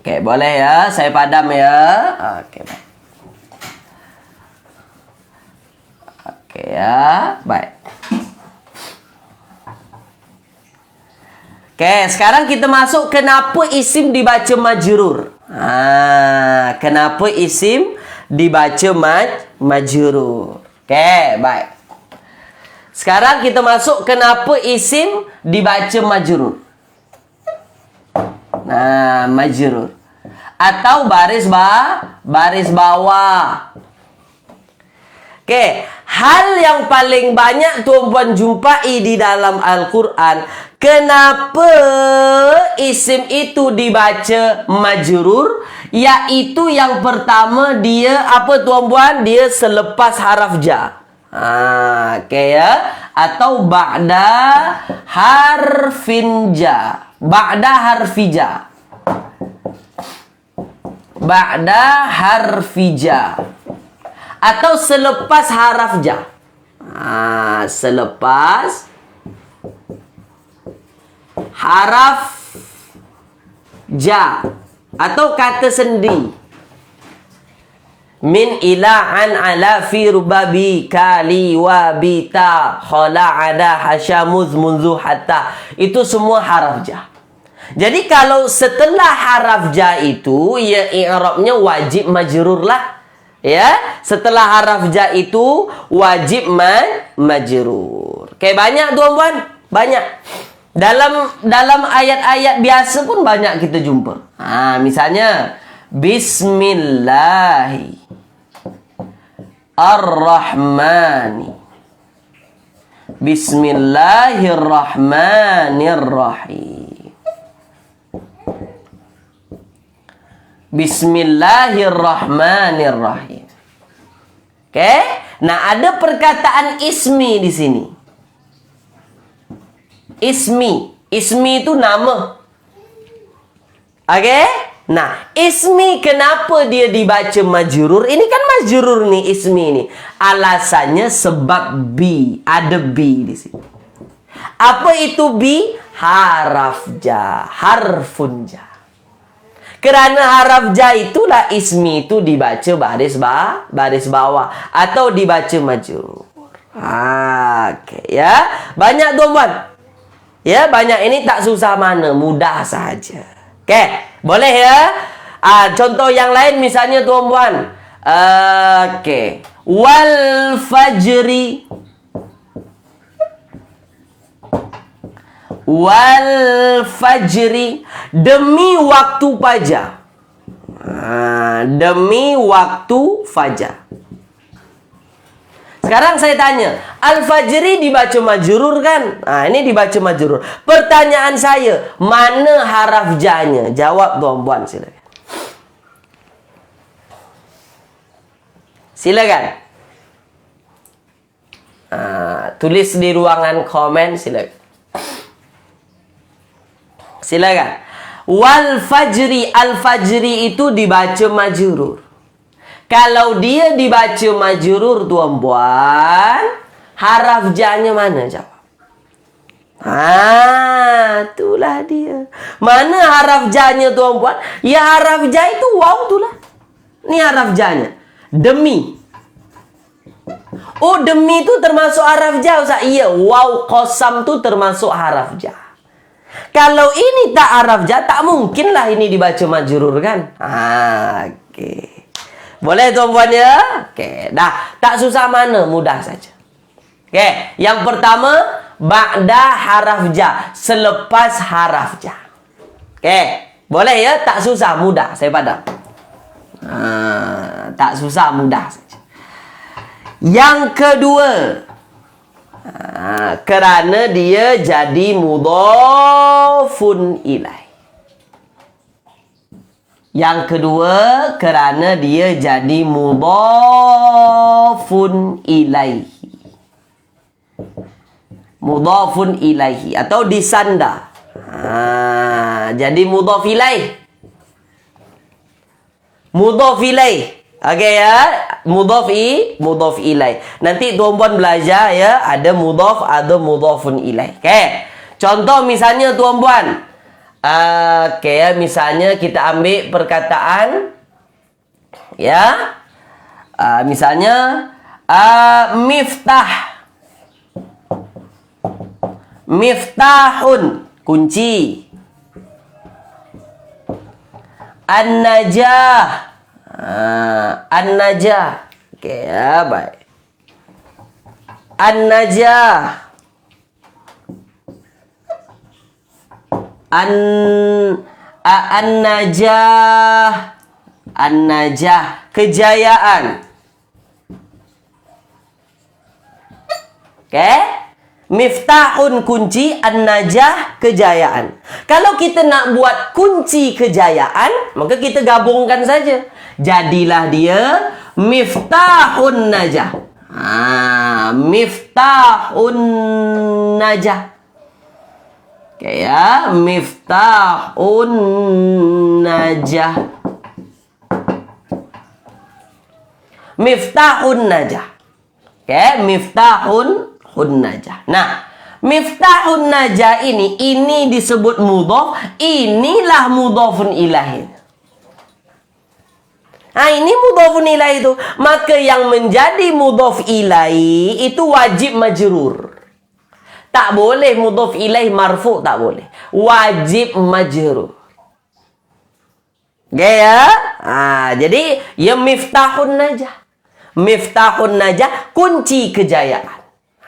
Oke, boleh ya. Saya padam ya. Oke, baik. Oke ya, baik. Oke, sekarang kita masuk kenapa isim dibaca majrur. Kenapa isim dibaca majrur. Oke, baik. Sekarang kita masuk kenapa isim dibaca majrur. Nah, majrur. Atau baris bawah. Oke, hal yang paling banyak tuan-puan jumpai di dalam Al-Quran. Kenapa isim itu dibaca majrur? Yaitu yang pertama dia apa tuan-puan? Dia selepas haraf ja. Oke ya. Atau ba'da harfin ja. Ba'da harfija. Ba'da harfija. Atau selepas haraf ja. Selepas haraf ja. Atau kata sendi. Min ila an ala fi rubabi kali wa bita khala ada hasyamuz munzu hatta. Itu semua haraf ja. Jadi kalau setelah haraf ja itu, ya i'rabnya wajib majrur lah. Ya, setelah haraf ja itu wajib majrur. Kayak banyak tuan-puan, banyak. Dalam ayat-ayat biasa pun banyak kita jumpa. Misalnya Bismillahi Ar-Rahmani. Bismillahirrahmanirrahim. Bismillahirrahmanirrahim. Oke? Nah, ada perkataan ismi di sini. Ismi itu nama. Oke? Nah, ismi kenapa dia dibaca majrur? Ini kan majrur nih ismi ini. Alasannya sebab bi, ada bi di sini. Apa itu bi? Haraf ja, harfun ja. Kerana haraf ja itulah ismi itu dibaca baris bawah atau dibaca majrur. Oke ya. Banyak tuan-tuan. Ya, banyak ini tak susah mana, mudah saja. Oke, boleh ya? Contoh yang lain misalnya tuan-tuan. Oke. Wal fajri. Wal fajri, demi waktu fajar. Demi waktu fajar. Sekarang saya tanya, al-fajri dibaca majrur kan? Ini dibaca majrur. Pertanyaan saya, mana haraf ja-nya? Jawab tuan-puan silakan. Silakan. Tulis di ruangan komen silakan. Silakan. Wal fajri, al-fajri itu dibaca majrur. Kalau dia dibaca majrur tuan-puan, haraf ja-nya mana? Jawab. Itulah dia. Mana haraf ja-nya tuan-puan? Ya haraf ja itu waw itulah. Ini haraf ja-nya. Demi. Oh, demi itu termasuk haraf ja, Ustaz? Iya, waw qasam itu termasuk haraf ja. Kalau ini tak haraf ja, tak mungkinlah ini dibaca majrur kan? Oke. Boleh tuan-puan ya? Oke, dah. Tak susah mana, mudah saja. Oke, yang pertama ba'da haraf ja, selepas haraf ja. Oke, Boleh ya? Tak susah, mudah. Saya padam. Tak susah, mudah saja. Yang kedua, kerana dia jadi mudhafun ilaih. Yang kedua, kerana dia jadi mudhafun ilaihi. Mudhafun ilaihi atau disandar. Jadi mudhaf ilaih. Mudhaf ilaih. Okey ya, mudhaf ilaih. Nanti tuan-puan belajar ya, ada mudhaf, ada mudhafun ilaih. Okey. Contoh misalnya tuan-puan. Okey ya, misalnya kita ambil perkataan ya. Misalnya miftah. Miftahun, kunci. An-najah. An-najah. Okey ya, baik. An-najah. An-najah. An-najah, kejayaan. Okey? Miftahun, kunci. An-najah, kejayaan. Kalau kita nak buat kunci kejayaan, maka kita gabungkan saja. Jadilah dia miftahun najah. Miftahun najah. Okey ya, miftahun najah. Miftahun najah. Okey, miftahun najah. Nah, miftahun najah ini disebut mudhaf, inilah mudhafun ilaih. Ini mudhafun ilaih itu. Maka yang menjadi mudhaf ilaih itu wajib majrur. Tak boleh mudhaf ilaih marfu', tak boleh. Wajib majrur. Okey ya? Jadi ya miftahun najah. Miftahun najah, kunci kejayaan.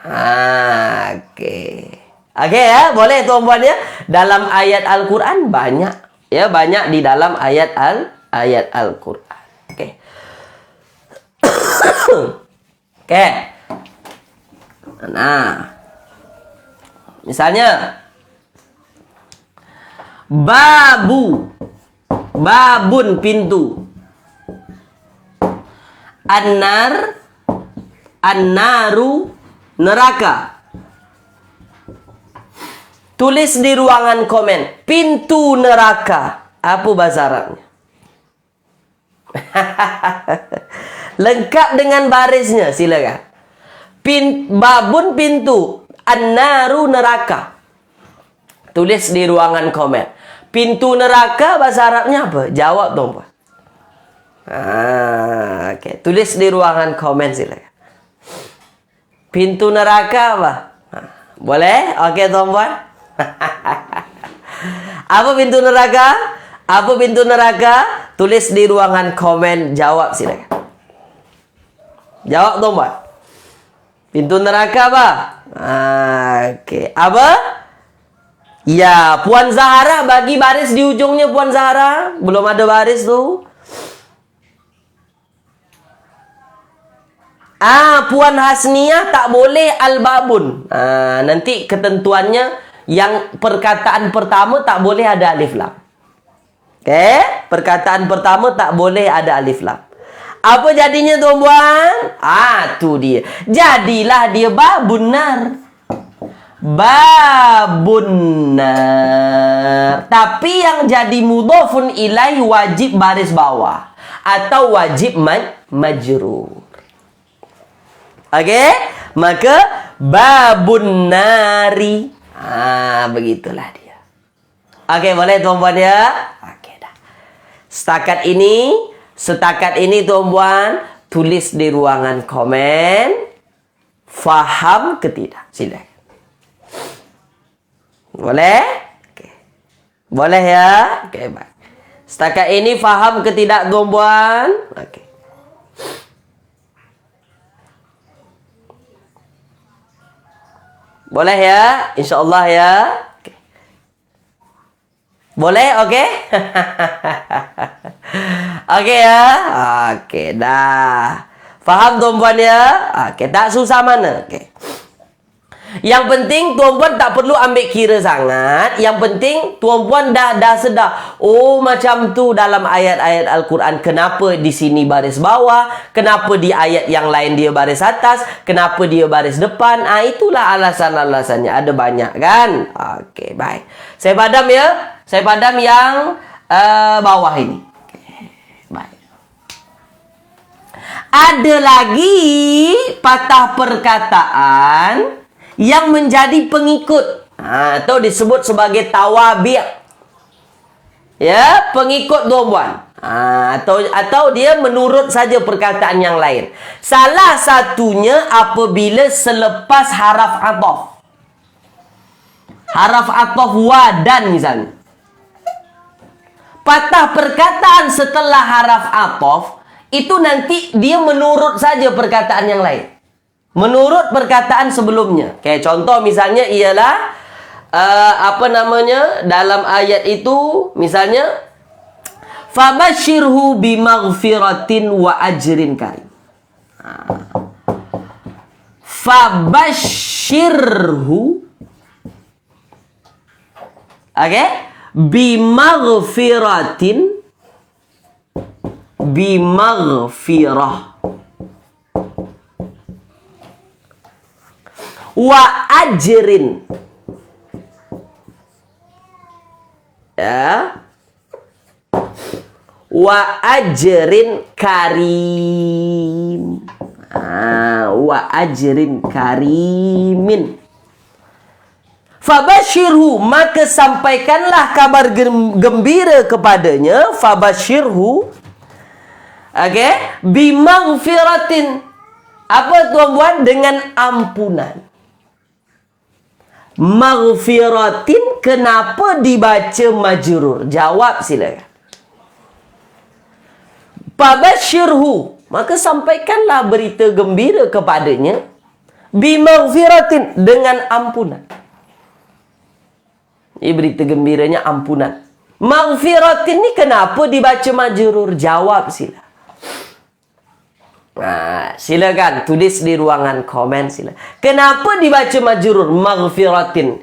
Okey. Okey ya, boleh tuan-puan ya. Dalam ayat Al-Quran banyak ya, banyak di dalam ayat Al-Quran. Okey. Okey. Nah. Misalnya babun, pintu. An-naru, neraka. Tulis di ruangan komen, pintu neraka. Apa bahasa Arabnya? Lengkap dengan barisnya, silakan. Babun, pintu. An-naru, neraka. Tulis di ruangan komen. Pintu neraka bahasa Arabnya apa? Jawab dong, Pak. Okey. Tulis di ruangan komen silakan. Pintu neraka apa? Boleh? Okey, tuan-puan. Apa pintu neraka? Apa pintu neraka? Tulis di ruangan komen, jawab silakan. Jawab, tuan-puan. Pintu neraka apa? Okey. Apa? Ya, Puan Zahara bagi baris di ujungnya, Puan Zahara. Belum ada baris tu. Puan Hasniah tak boleh al-babun. Nanti ketentuannya yang perkataan pertama tak boleh ada alif lam. Okey? Perkataan pertama tak boleh ada alif lam. Apa jadinya tuan-puan? Tu dia. Jadilah dia babun nar. Babun nar. Tapi yang jadi mudhafun ilaih wajib baris bawah atau wajib majrur. Okey? Maka babun nari. Begitulah dia. Okey, boleh tuan-puan ya? Okey dah. Setakat ini tuan-puan tulis di ruangan komen. Faham ke tidak? Silakan. Boleh? Okey. Boleh ya? Okey, baik. Setakat ini faham ke tidak tuan-puan? Okey. Boleh ya? InsyaAllah ya. Okay. Boleh? Oke? Oke ya? Oke, dah. Faham tuan-puan ya? Oke, tak susah mana? Oke. Yang penting tuan-puan tak perlu ambil kira sangat. Yang penting tuan-puan dah sedar. Oh, macam tu dalam ayat-ayat Al-Quran. Kenapa di sini baris bawah? Kenapa di ayat yang lain dia baris atas? Kenapa dia baris depan? Itulah alasan-alasannya. Ada banyak kan? Oke, baik. Saya padam ya. Saya padam yang bawah ini. Oke, baik. Ada lagi patah perkataan yang menjadi pengikut, atau disebut sebagai tawabi'. Ya, pengikut tuan-puan. Atau dia menurut saja perkataan yang lain. Salah satunya apabila selepas haraf athaf. Haraf athaf wa dan misalnya. Patah perkataan setelah haraf athaf itu nanti dia menurut saja perkataan yang lain. Menurut perkataan sebelumnya. Kayak contoh misalnya ialah dalam ayat itu misalnya fabashirhu bimaghfiratin wa ajrin karim. Fabashirhu, oke, bimaghfirah wa ajrin, ya, wa ajrin karim, wa ajrin karimin. Fabashirhu, maka sampaikanlah kabar gembira kepadanya. Fabashirhu, oke, bimaghfiratin. Apa tuan-puan? Dengan ampunan. Maghfiratin, kenapa dibaca majrur? Jawab silakan. Fabashirhu, maka sampaikanlah berita gembira kepadanya. Bimaghfiratin, dengan ampunan. Ini berita gembiranya ampunan. Maghfiratin ni kenapa dibaca majrur? Jawab sila. Silakan tulis di ruangan komen sila. Kenapa dibaca majrur maghfiratin?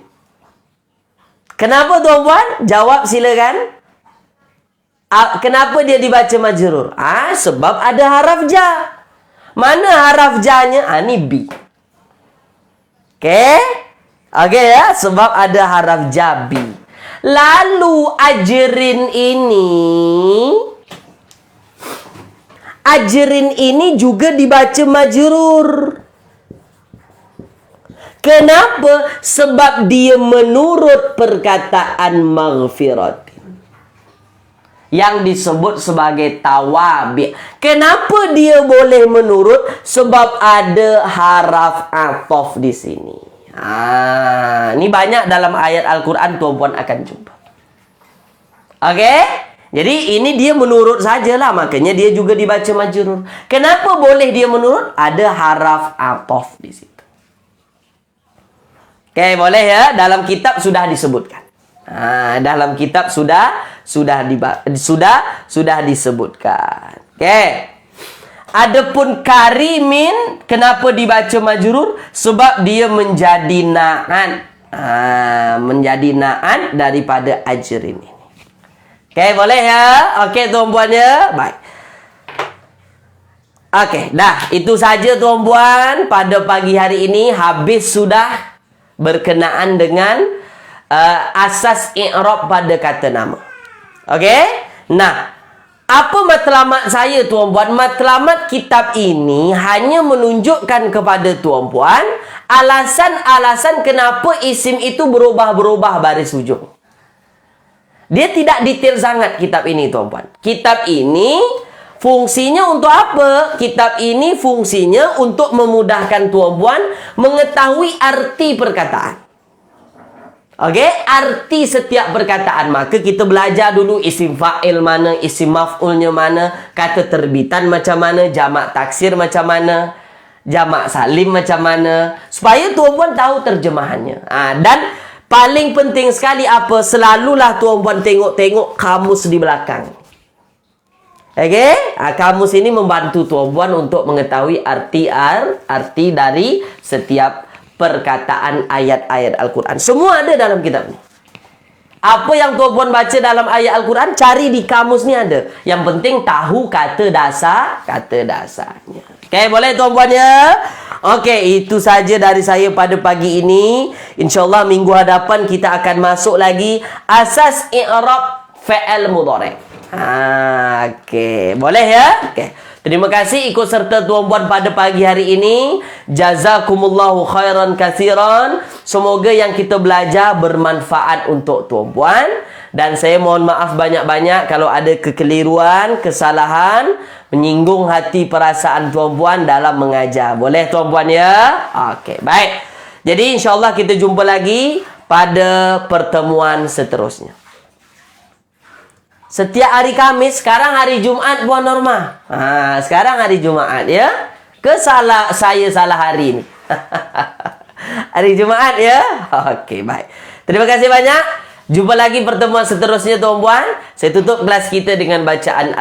Kenapa tuan-puan? Jawab silakan. Kenapa dia dibaca majrur? Sebab ada haraf ja. Mana haraf ja-nya? Ni B. Okey? Okey ya, sebab ada haraf ja B. Lalu ajrin ini juga dibaca majrur. Kenapa? Sebab dia menurut perkataan maghfiratin yang disebut sebagai tawabi'. Kenapa dia boleh menurut? Sebab ada haraf athaf di sini. Ini banyak dalam ayat Al-Quran tuan-puan akan jumpa. Okey? Jadi ini dia menurut sajalah, makanya dia juga dibaca majrur. Kenapa boleh dia menurut? Ada haraf athaf di situ. Okey, boleh ya? Dalam kitab sudah disebutkan. Dalam kitab sudah disebutkan. Okey. Adapun karimin, kenapa dibaca majrur? Sebab dia menjadi na'an. Menjadi na'an daripada ajrin ini. Okey, boleh ya? Okey, tuan-puan ya? Baik. Okey, dah. Itu saja tuan-puan. Pada pagi hari ini habis sudah berkenaan dengan asas i'rab pada kata nama. Okey? Nah, apa matlamat saya tuan-puan? Matlamat kitab ini hanya menunjukkan kepada tuan-puan alasan-alasan kenapa isim itu berubah-berubah baris hujung. Dia tidak detail sangat kitab ini tuan-puan. Kitab ini fungsinya untuk apa? Kitab ini fungsinya untuk memudahkan tuan-puan mengetahui arti perkataan. Okey, arti setiap perkataan. Maka kita belajar dulu isim fa'il mana, isim maf'ulnya mana, kata terbitan macam mana, jamak taksir macam mana, jamak salim macam mana, supaya tuan-puan tahu terjemahannya. Dan Paling penting sekali apa? Selalulah tuan-puan tengok-tengok kamus di belakang. Okey? Kamus ini membantu tuan-puan untuk mengetahui arti dari setiap perkataan ayat-ayat Al-Quran. Semua ada dalam kitab ni. Apa yang tuan-puan baca dalam ayat Al-Quran, cari di kamus ni ada. Yang penting tahu kata dasarnya. Okey, boleh tuan-puan ya? Okey, itu saja dari saya pada pagi ini. InsyaAllah minggu hadapan kita akan masuk lagi asas i'rab fi'il mudhari'. Okey, boleh ya? Okey. Terima kasih ikut serta tuan-puan pada pagi hari ini. Jazakumullahu khairan katsiran. Semoga yang kita belajar bermanfaat untuk tuan-puan. Dan saya mohon maaf banyak-banyak kalau ada kekeliruan, kesalahan, menyinggung hati perasaan tuan-puan dalam mengajar. Boleh tuan-puan ya? Okey, baik. Jadi insyaAllah kita jumpa lagi pada pertemuan seterusnya. Setiap hari Khamis, sekarang hari Jumaat Puan Norma. Sekarang hari Jumaat ya. Saya salah hari ni. Hari Jumaat ya. Okey, baik. Terima kasih banyak. Jumpa lagi pertemuan seterusnya tuan-puan. Saya tutup kelas kita dengan bacaan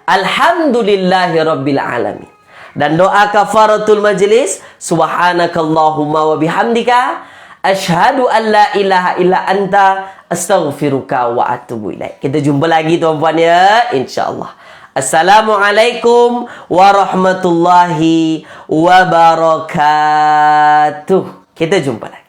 Alhamdulillahirabbil alamin. Dan doa kafaratul majlis, subhanakallahumma wa bihamdika asyhadu an la ilaha illa anta astaghfiruka wa atubu ilaik. Kita jumpa lagi tuan-puan ya, insyaallah. Assalamualaikum warahmatullahi wabarakatuh. Kita jumpa lagi.